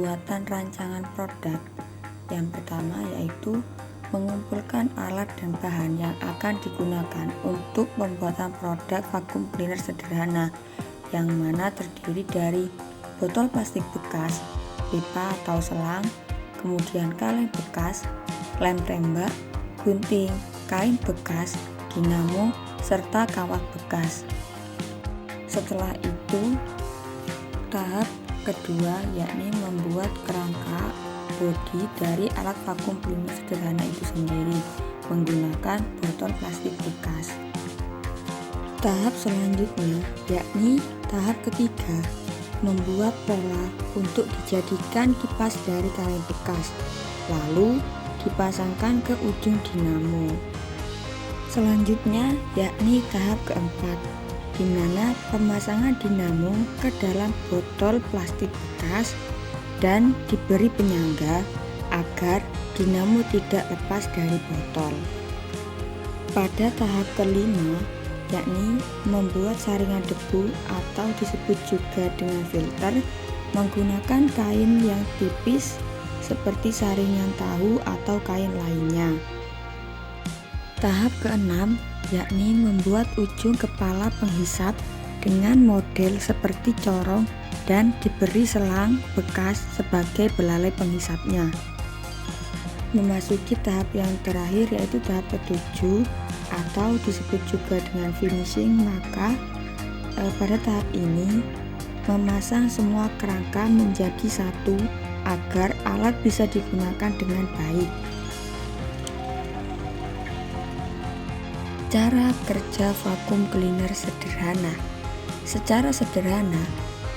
pembuatan rancangan produk. Yang pertama yaitu mengumpulkan alat dan bahan yang akan digunakan untuk pembuatan produk vacuum cleaner sederhana, yang mana terdiri dari botol plastik bekas, pipa atau selang, kemudian kaleng bekas, lem tembak, gunting, kain bekas, dinamo, serta kawat bekas. Setelah itu, tahap kedua yakni membuat kerangka bodi dari alat vacuum cleaner sederhana itu sendiri menggunakan botol plastik bekas. Tahap selanjutnya yakni tahap ketiga, membuat pola untuk dijadikan kipas dari kaleng bekas, lalu dipasangkan ke ujung dinamo. Selanjutnya yakni tahap keempat, di mana pemasangan dinamo ke dalam botol plastik bekas dan diberi penyangga agar dinamo tidak lepas dari botol. Pada tahap kelima, yakni membuat saringan debu atau disebut juga dengan filter menggunakan kain yang tipis seperti saringan tahu atau kain lainnya. Tahap keenam, yakni membuat ujung kepala penghisap dengan model seperti corong dan diberi selang bekas sebagai belalai penghisapnya. Memasuki tahap yang terakhir yaitu tahap ketujuh atau disebut juga dengan finishing, maka pada tahap ini memasang semua kerangka menjadi satu agar alat bisa digunakan dengan baik. Cara kerja vacuum cleaner sederhana. Secara sederhana,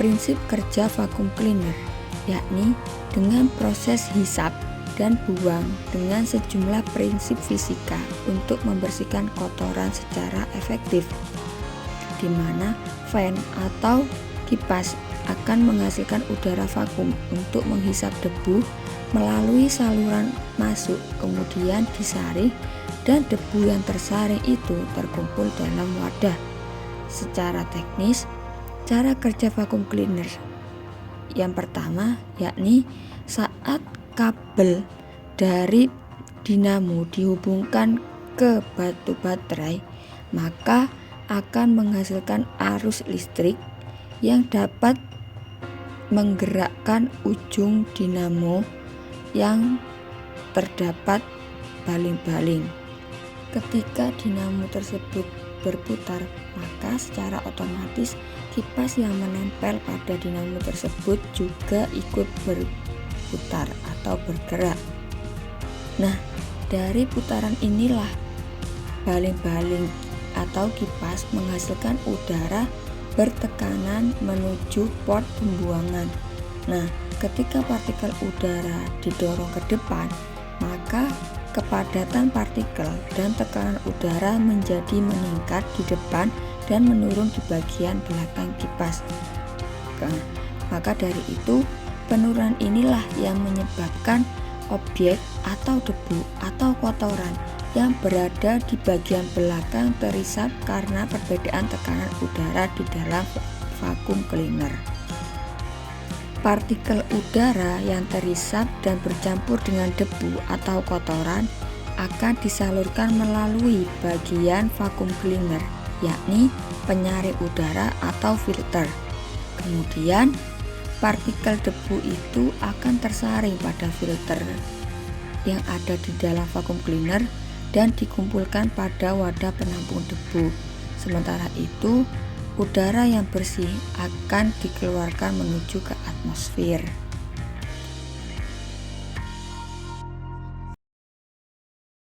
prinsip kerja vacuum cleaner yakni dengan proses hisap dan buang dengan sejumlah prinsip fisika untuk membersihkan kotoran secara efektif, di mana fan atau kipas akan menghasilkan udara vakum untuk menghisap debu melalui saluran masuk, kemudian disaring dan debu yang tersaring itu terkumpul dalam wadah. Secara teknis, cara kerja vacuum cleaner yang pertama yakni saat kabel dari dinamo dihubungkan ke batu baterai, maka akan menghasilkan arus listrik yang dapat menggerakkan ujung dinamo yang terdapat baling-baling. Ketika dinamo tersebut berputar, maka secara otomatis kipas yang menempel pada dinamo tersebut juga ikut berputar atau bergerak. Nah, dari putaran inilah baling-baling atau kipas menghasilkan udara bertekanan menuju port pembuangan. Nah, ketika partikel udara didorong ke depan, maka kepadatan partikel dan tekanan udara menjadi meningkat di depan dan menurun di bagian belakang kipas. Maka dari itu, penurunan inilah yang menyebabkan objek atau debu atau kotoran yang berada di bagian belakang terisap karena perbedaan tekanan udara di dalam vacuum cleaner. Partikel udara yang terisap dan bercampur dengan debu atau kotoran akan disalurkan melalui bagian vacuum cleaner, yakni penyaring udara atau filter. Kemudian, partikel debu itu akan tersaring pada filter yang ada di dalam vacuum cleaner dan dikumpulkan pada wadah penampung debu. Sementara itu, udara yang bersih akan dikeluarkan menuju ke atmosfer.